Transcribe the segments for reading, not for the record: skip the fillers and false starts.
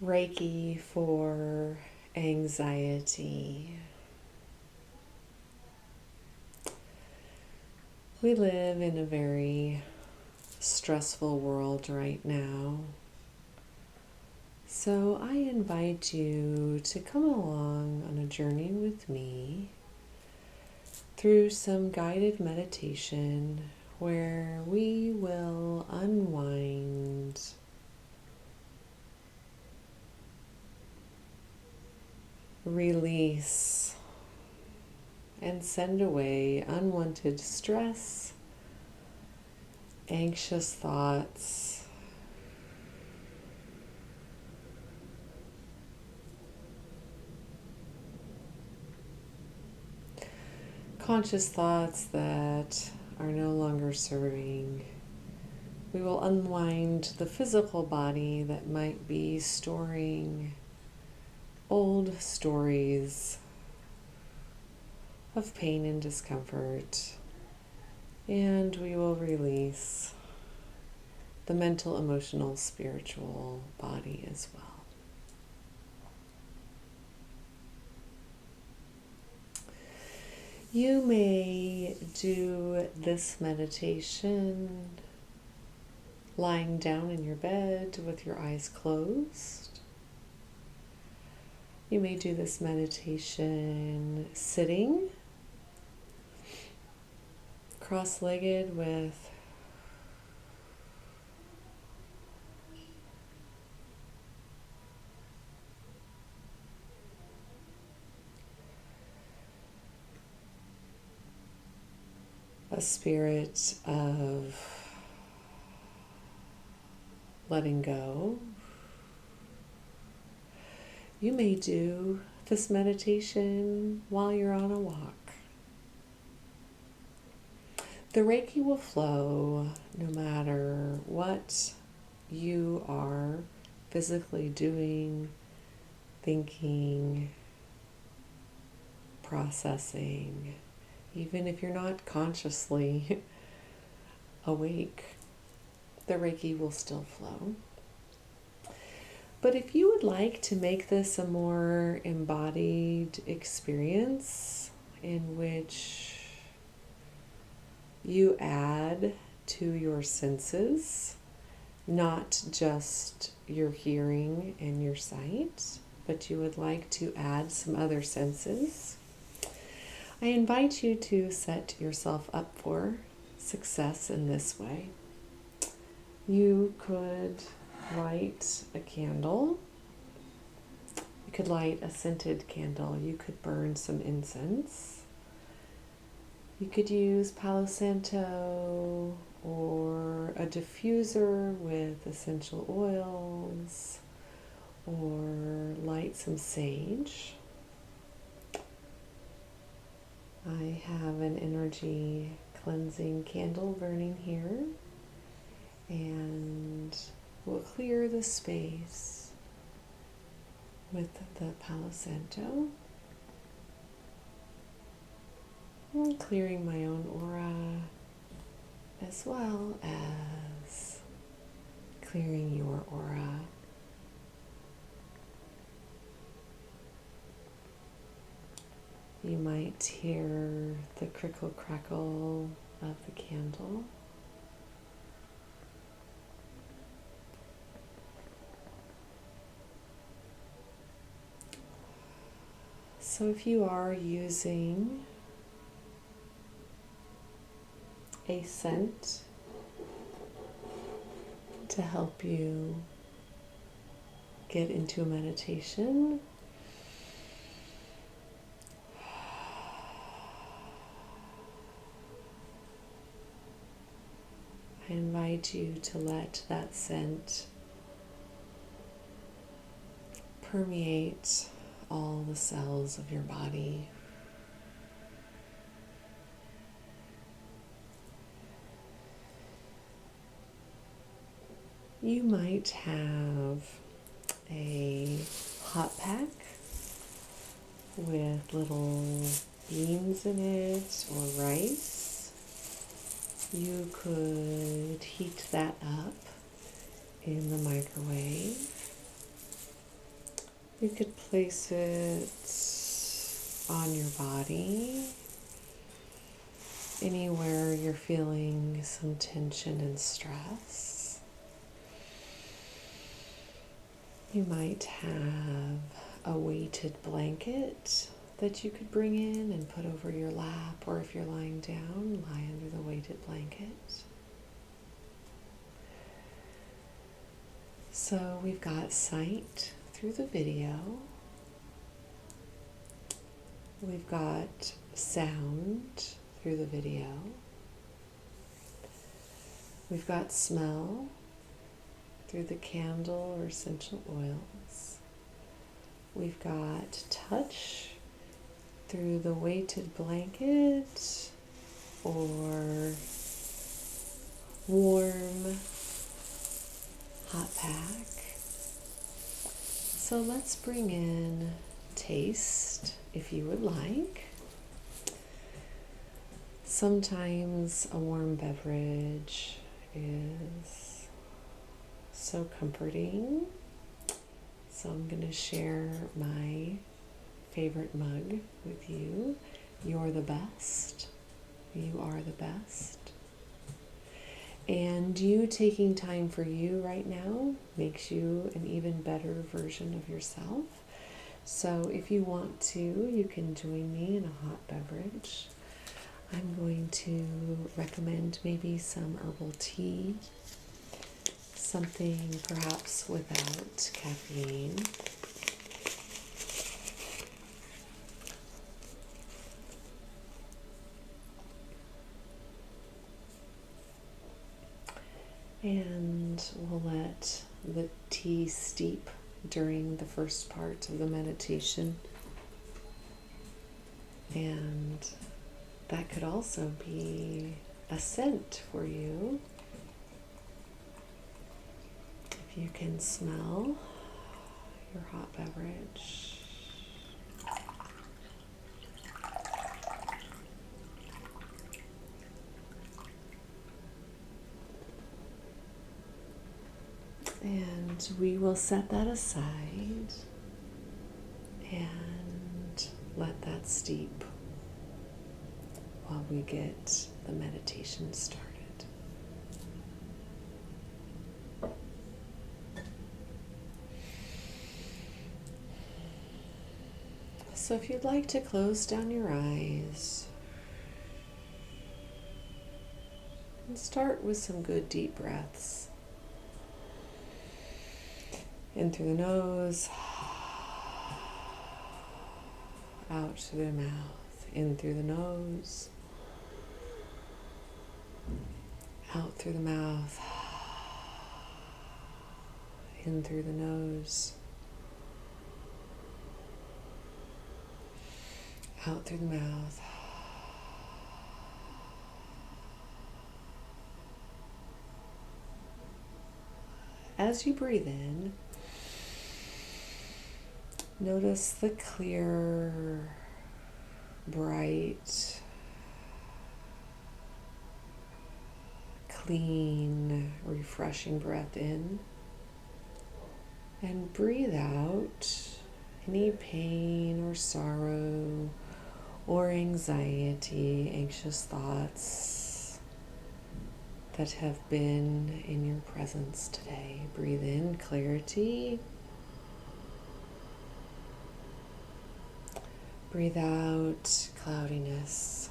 Reiki for anxiety. We live in a very stressful world right now. So I invite you to come along on a journey with me through some guided meditation where we will unwind, release, and send away unwanted stress, anxious thoughts, conscious thoughts that are no longer serving. We will unwind the physical body that might be storing old stories of pain and discomfort, and we will release the mental, emotional, spiritual body as well. You may do this meditation lying down in your bed with your eyes closed. You may do this meditation sitting, cross-legged with a spirit of letting go. You may do this meditation while you're on a walk. The Reiki will flow no matter what you are physically doing, thinking, processing, even if you're not consciously awake, the Reiki will still flow. But if you would like to make this a more embodied experience in which you add to your senses, not just your hearing and your sight, but you would like to add some other senses, I invite you to set yourself up for success in this way. You could light a candle. You could light a scented candle. You could burn some incense. You could use Palo Santo or a diffuser with essential oils, or light some sage. I have an energy cleansing candle burning here, and we'll clear the space with the Palo Santo. I'm clearing my own aura as well as clearing your aura. You might hear the crickle crackle of the candle. So if you are using a scent to help you get into a meditation, I invite you to let that scent permeate all the cells of your body. You might have a hot pack with little beans in it or rice. You could heat that up in the microwave. You could place it on your body, anywhere you're feeling some tension and stress. You might have a weighted blanket that you could bring in and put over your lap, or if you're lying down, lie under the weighted blanket. So we've got sight through the video. We've got sound through the video. We've got smell through the candle or essential oils. We've got touch through the weighted blanket or warm hot pack. So let's bring in taste, if you would like. Sometimes a warm beverage is so comforting. So I'm going to share my favorite mug with you. You're the best. You are the best. And you taking time for you right now makes you an even better version of yourself. So if you want to, you can join me in a hot beverage. I'm going to recommend maybe some herbal tea, something perhaps without caffeine. And we'll let the tea steep during the first part of the meditation. And that could also be a scent for you. If you can smell your hot beverage. And we will set that aside and let that steep while we get the meditation started. So if you'd like to close down your eyes and start with some good deep breaths. In through the nose, out through the mouth. In through the nose, out through the mouth. In through the nose, out through the mouth. As you breathe in, notice the clear, bright, clean, refreshing breath in. And breathe out any pain or sorrow or anxiety, anxious thoughts that have been in your presence today. Breathe in clarity. Breathe out cloudiness.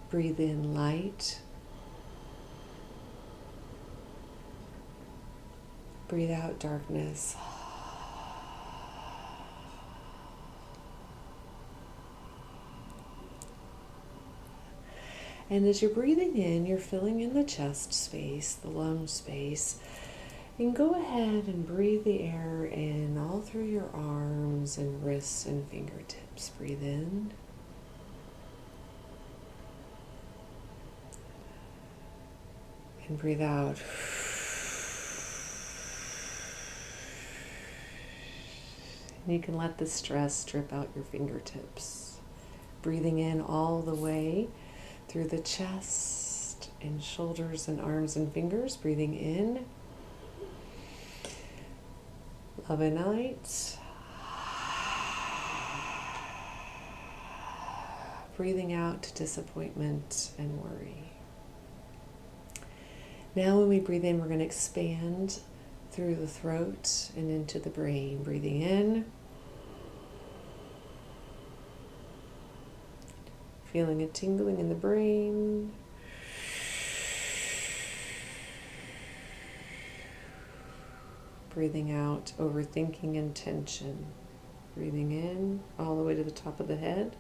Breathe in light. Breathe out darkness. And as you're breathing in, you're filling in the chest space, the lung space. And go ahead and breathe the air in all through your arms and wrists and fingertips. Breathe in. And breathe out. And you can let the stress drip out your fingertips. Breathing in all the way through the chest, in shoulders and arms and fingers. Breathing in. Love and light. Breathing out disappointment and worry. Now when we breathe in, we're going to expand through the throat and into the brain. Breathing in. Feeling a tingling in the brain. Breathing out, overthinking and tension. Breathing in all the way to the top of the head.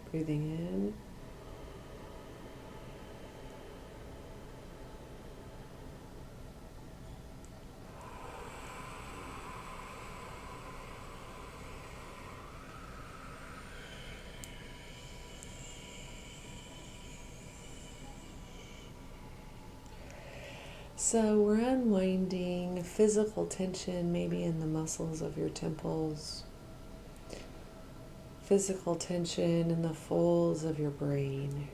Breathing in. So we're unwinding physical tension, maybe in the muscles of your temples, physical tension in the folds of your brain,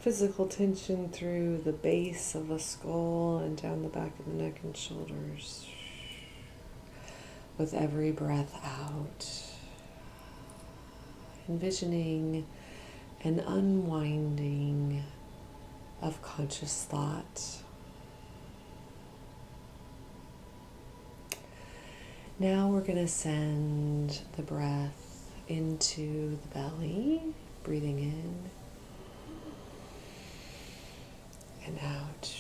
physical tension through the base of the skull and down the back of the neck and shoulders. With every breath out, envisioning an unwinding of conscious thought. Now we're going to send the breath into the belly, breathing in and out.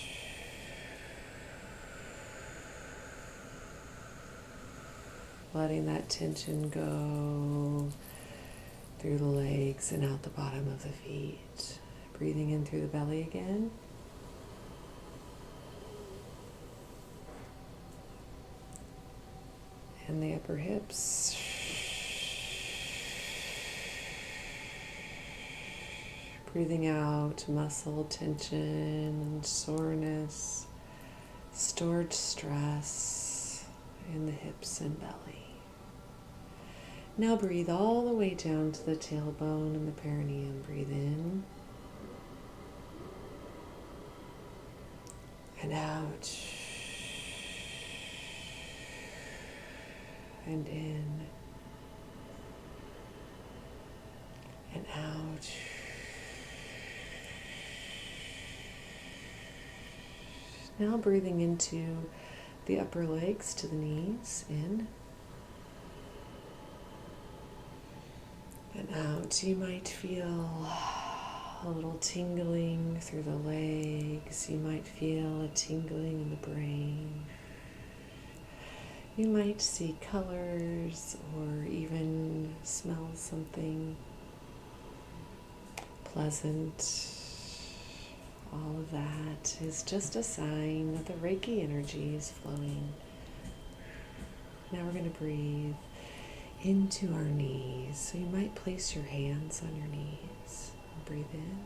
Letting that tension go through the legs and out the bottom of the feet. Breathing in through the belly again. And the upper hips. Breathing out muscle tension and soreness, stored stress in the hips and belly. Now breathe all the way down to the tailbone and the perineum. Breathe in. And out. And in. And out. Now breathing into the upper legs to the knees. In. And out. You might feel a little tingling through the legs. You might feel a tingling in the brain. You might see colors or even smell something pleasant. All of that is just a sign that the Reiki energy is flowing. Now we're going to breathe into our knees. So you might place your hands on your knees. Breathe in.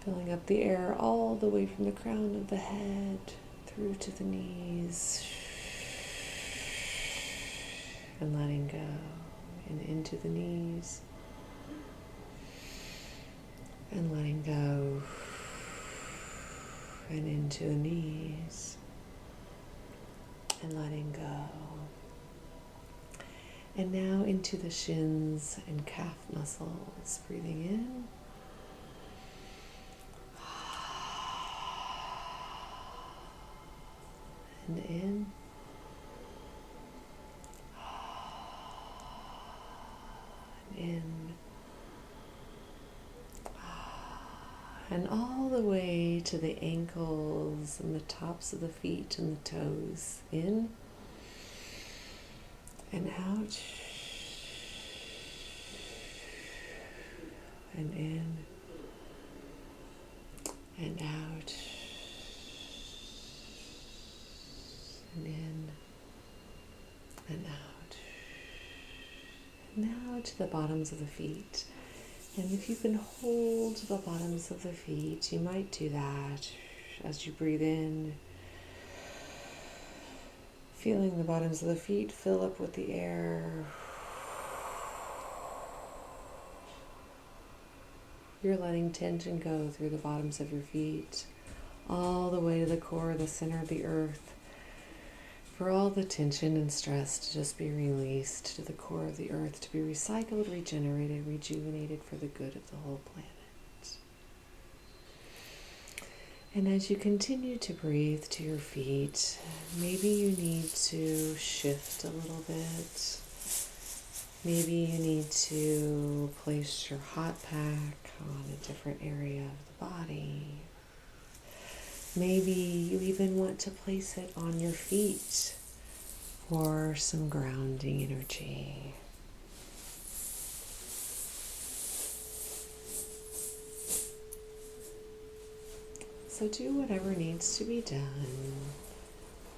Filling up the air all the way from the crown of the head through to the knees. And letting go. And into the knees. And letting go. And into the knees. And letting go. And now into the shins and calf muscles. Breathing in. And in. And in. And all the way to the ankles and the tops of the feet and the toes. In. And out. And in. And out. Now to the bottoms of the feet. And if you can hold the bottoms of the feet, you might do that as you breathe in, feeling the bottoms of the feet fill up with the air. You're letting tension go through the bottoms of your feet, all the way to the core, the center of the earth, for all the tension and stress to just be released to the core of the earth, to be recycled, regenerated, rejuvenated for the good of the whole planet. And as you continue to breathe to your feet, maybe you need to shift a little bit. Maybe you need to place your hot pack on a different area of the body. Maybe you even want to place it on your feet for some grounding energy. So do whatever needs to be done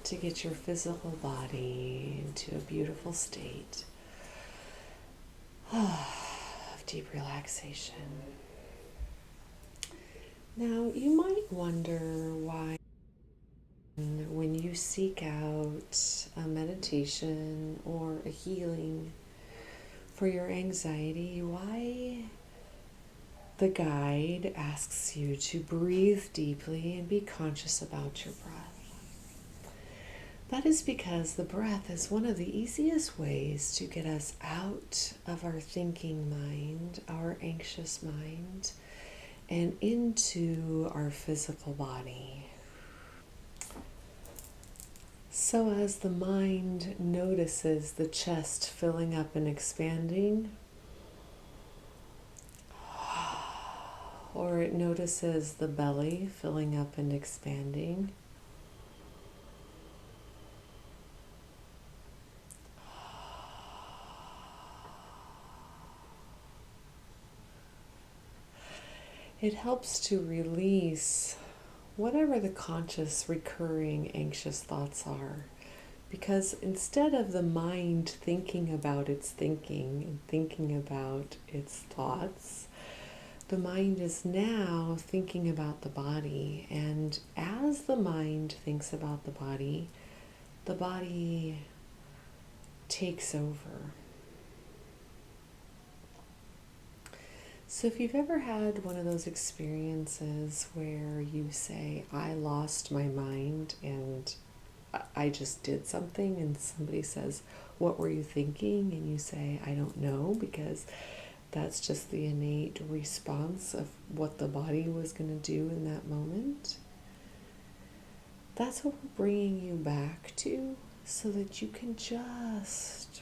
to get your physical body into a beautiful state of deep relaxation. Now, you might wonder why when you seek out a meditation or a healing for your anxiety, why the guide asks you to breathe deeply and be conscious about your breath. That is because the breath is one of the easiest ways to get us out of our thinking mind, our anxious mind, and into our physical body. So as the mind notices the chest filling up and expanding, or it notices the belly filling up and expanding, it helps to release whatever the conscious, recurring, anxious thoughts are. Because instead of the mind thinking about its thinking and thinking about its thoughts, the mind is now thinking about the body. And as the mind thinks about the body takes over. So if you've ever had one of those experiences where you say, I lost my mind and I just did something, and somebody says, what were you thinking? And you say, I don't know, because that's just the innate response of what the body was going to do in that moment. That's what we're bringing you back to, so that you can just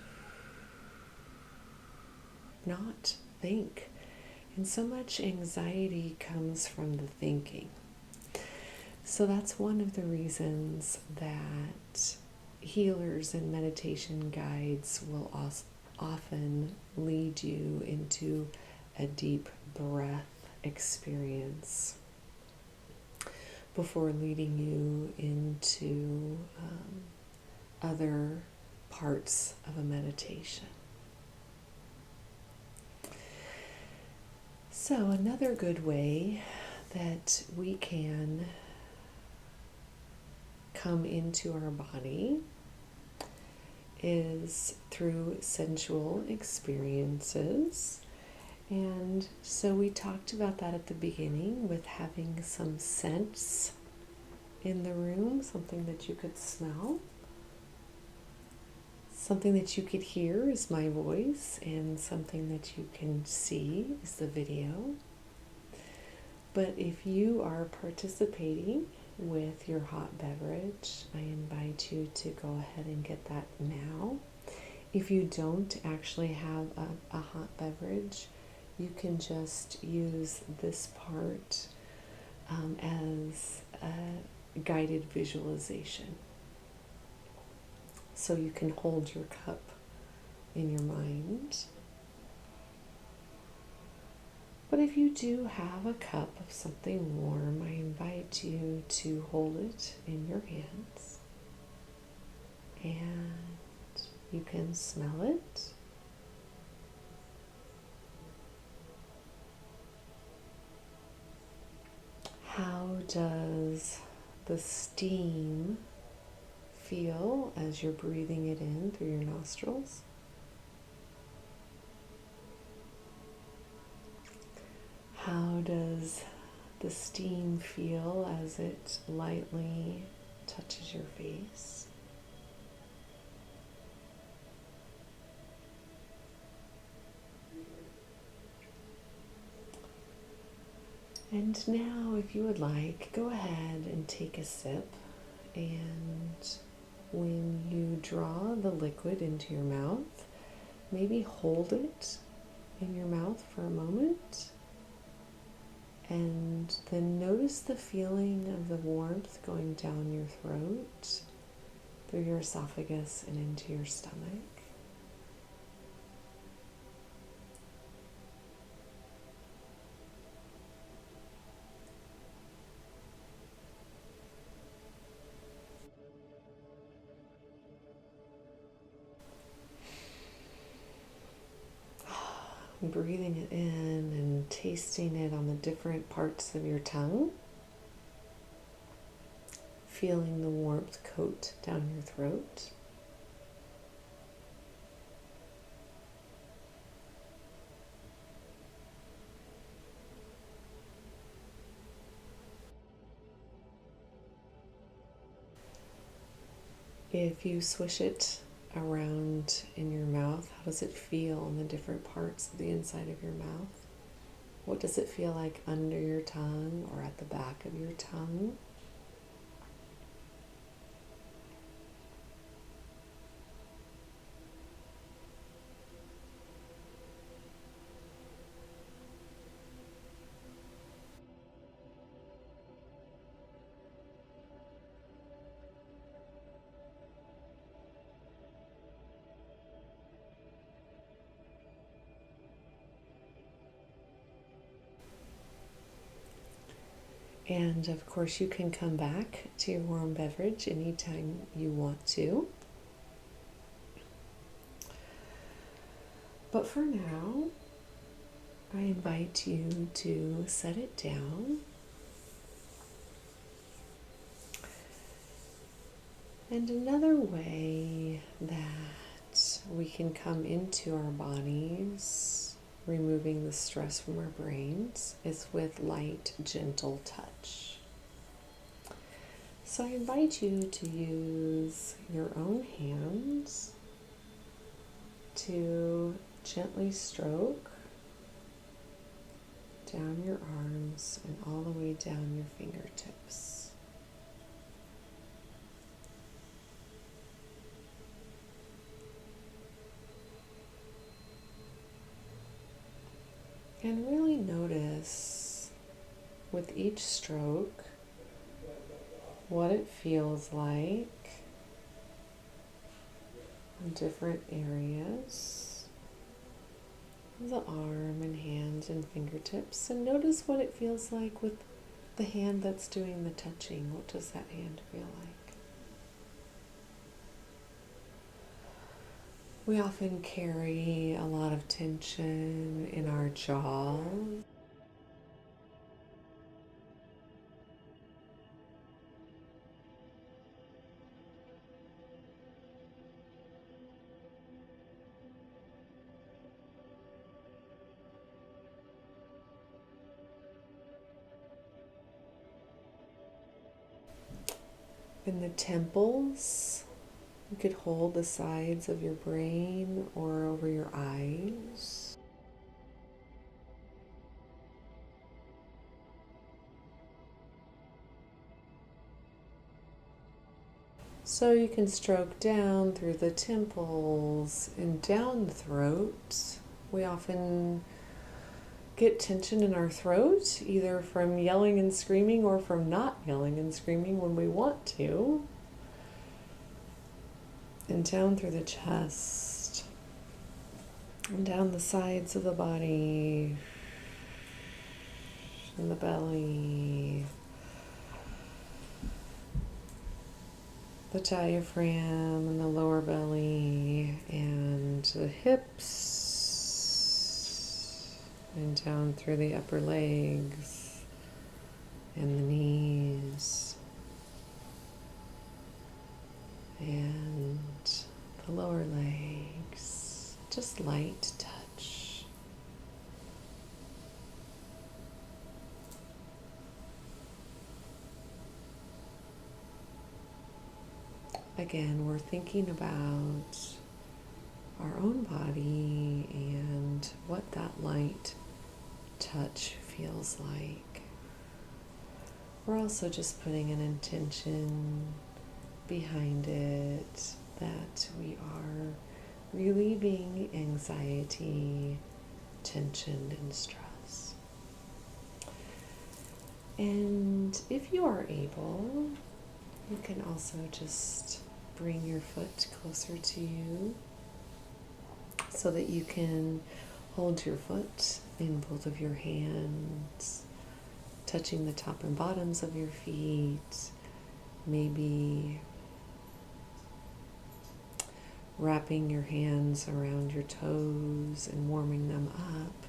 not think. And so much anxiety comes from the thinking. So that's one of the reasons that healers and meditation guides will often lead you into a deep breath experience before leading you into other parts of a meditation. So another good way that we can come into our body is through sensual experiences. And so we talked about that at the beginning with having some scents in the room, something that you could smell. Something that you could hear is my voice, and something that you can see is the video. But if you are participating with your hot beverage, I invite you to go ahead and get that now. If you don't actually have a hot beverage, you can just use this part as a guided visualization. So you can hold your cup in your mind. But if you do have a cup of something warm, I invite you to hold it in your hands. And you can smell it. does the steam feel as you're breathing it in through your nostrils? How does the steam feel as it lightly touches your face? And now, if you would like, go ahead and take a sip. And when you draw the liquid into your mouth, maybe hold it in your mouth for a moment. And then notice the feeling of the warmth going down your throat, through your esophagus and into your stomach. Breathing it in and tasting it on the different parts of your tongue. Feeling the warmth coat down your throat. If you swish it around in your mouth, how does it feel in the different parts of the inside of your mouth? What does it feel like under your tongue or at the back of your tongue? And of course, you can come back to your warm beverage anytime you want to. But for now, I invite you to set it down. And another way that we can come into our bodies, removing the stress from our brains, is with light, gentle touch. So I invite you to use your own hands to gently stroke down your arms and all the way down your fingertips. And really notice with each stroke what it feels like in different areas of the arm and hands and fingertips. And notice what it feels like with the hand that's doing the touching. What does that hand feel like? We often carry a lot of tension in our jaw. In the temples, you could hold the sides of your brain or over your eyes. So you can stroke down through the temples and down the throat. We often get tension in our throat, either from yelling and screaming or from not yelling and screaming when we want to. And down through the chest, and down the sides of the body, and the belly, the diaphragm and the lower belly, and the hips, and down through the upper legs, and the knees and the lower legs, just light touch. Again, we're thinking about our own body and what that light touch feels like. We're also just putting an intention behind it that we are relieving anxiety, tension, and stress. And if you are able, you can also just bring your foot closer to you so that you can hold your foot in both of your hands, touching the top and bottoms of your feet, maybe wrapping your hands around your toes and warming them up,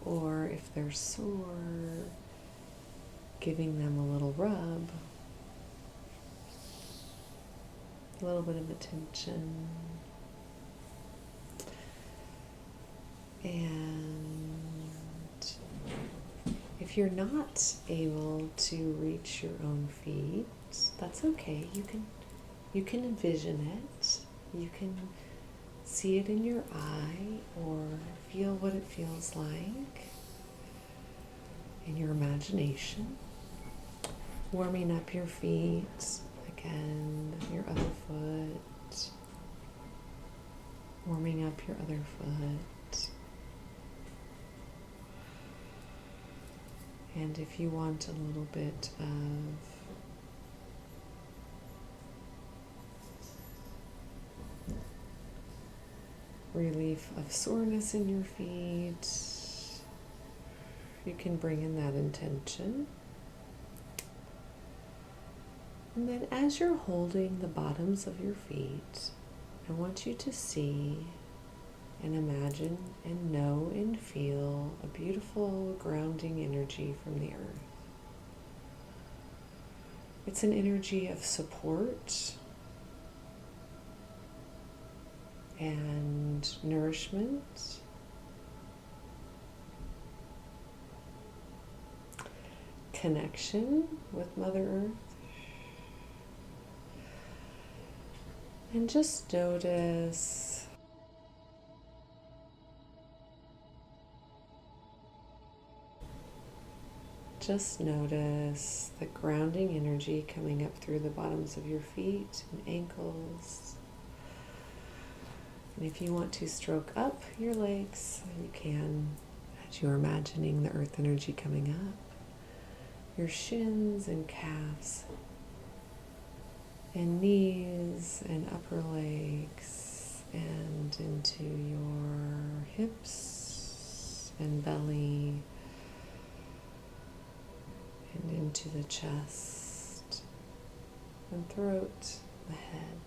or if they're sore, giving them a little rub, a little bit of attention. And if you're not able to reach your own feet, that's okay. You can envision it. You can see it in your eye or feel what it feels like in your imagination. Warming up your feet, again, your other foot. Warming up your other foot. And if you want a little bit of relief of soreness in your feet, you can bring in that intention. And then as you're holding the bottoms of your feet, I want you to see and imagine and know and feel a beautiful grounding energy from the earth. It's an energy of support and nourishment, connection with Mother Earth, and just notice the grounding energy coming up through the bottoms of your feet and ankles. And if you want to stroke up your legs, you can, as you're imagining the earth energy coming up, your shins and calves and knees and upper legs and into your hips and belly and into the chest and throat, the head.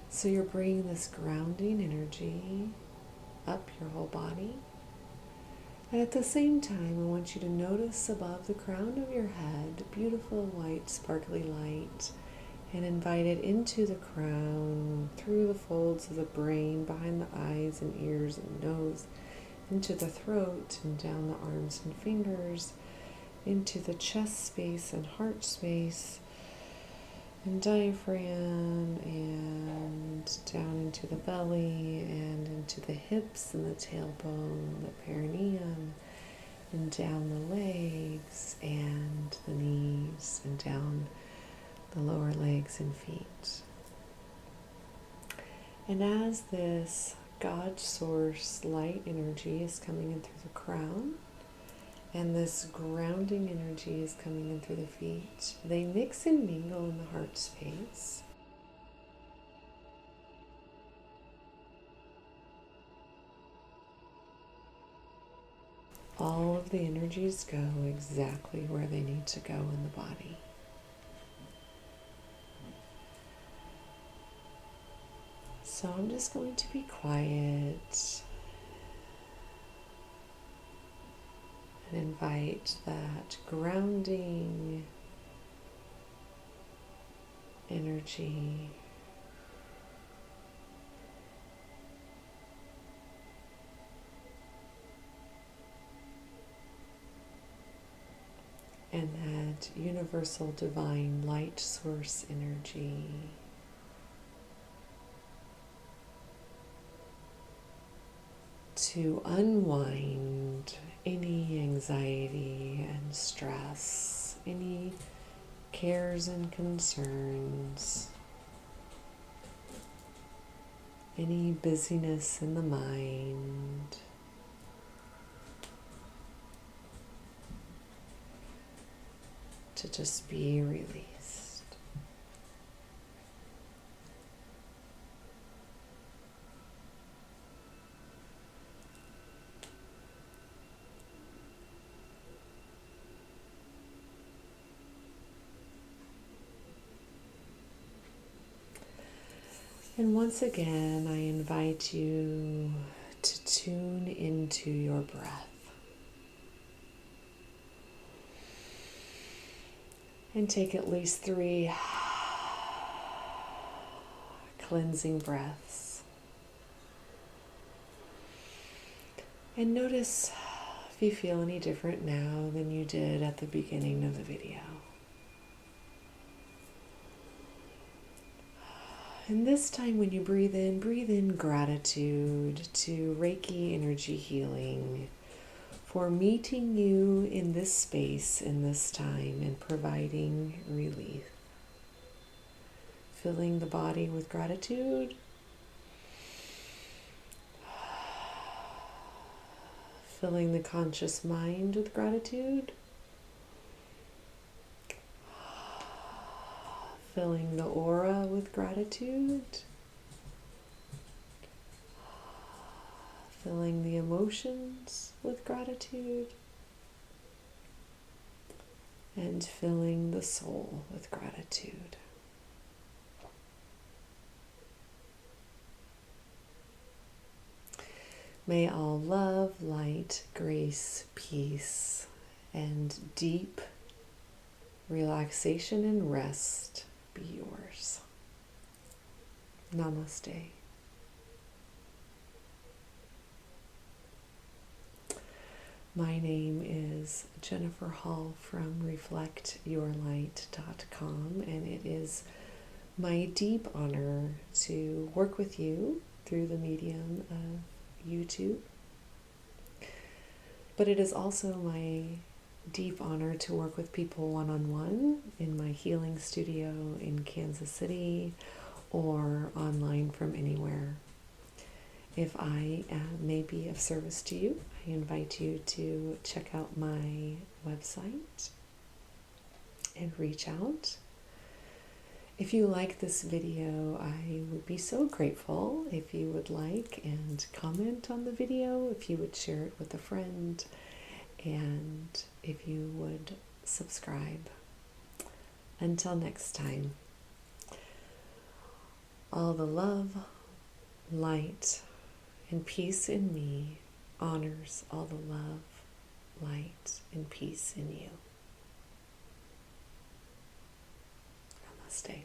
So you're bringing this grounding energy up your whole body. And at the same time, I want you to notice above the crown of your head, beautiful white sparkly light, and invite it into the crown, through the folds of the brain, behind the eyes and ears and nose, into the throat and down the arms and fingers, into the chest space and heart space, and diaphragm, and down into the belly, and into the hips and the tailbone, the perineum, and down the legs and the knees, and down the lower legs and feet. And as this God source light energy is coming in through the crown, and this grounding energy is coming in through the feet, they mix and mingle in the heart space. All of the energies go exactly where they need to go in the body. So I'm just going to be quiet And invite that grounding energy and that universal divine light source energy to unwind any anxiety and stress, any cares and concerns, any busyness in the mind. To just be released. And once again, I invite you to tune into your breath. And take at least 3 cleansing breaths. And notice if you feel any different now than you did at the beginning of the video. And this time when you breathe in gratitude to Reiki energy healing for meeting you in this space, in this time, and providing relief. Filling the body with gratitude. Filling the conscious mind with gratitude. Filling the aura with gratitude. Filling the emotions with gratitude. And filling the soul with gratitude. May all love, light, grace, peace, and deep relaxation and rest be yours. Namaste. My name is Jennifer Hall from reflectyourlight.com, and it is my deep honor to work with you through the medium of YouTube. But it is also my deep honor to work with people one-on-one in my healing studio in Kansas City or online from anywhere. If I may be of service to you, I invite you to check out my website and reach out. If you like this video, I would be so grateful if you would like and comment on the video, if you would share it with a friend, and if you would subscribe. Until next time, all the love, light, and peace in me honors all the love, light, and peace in you. Namaste.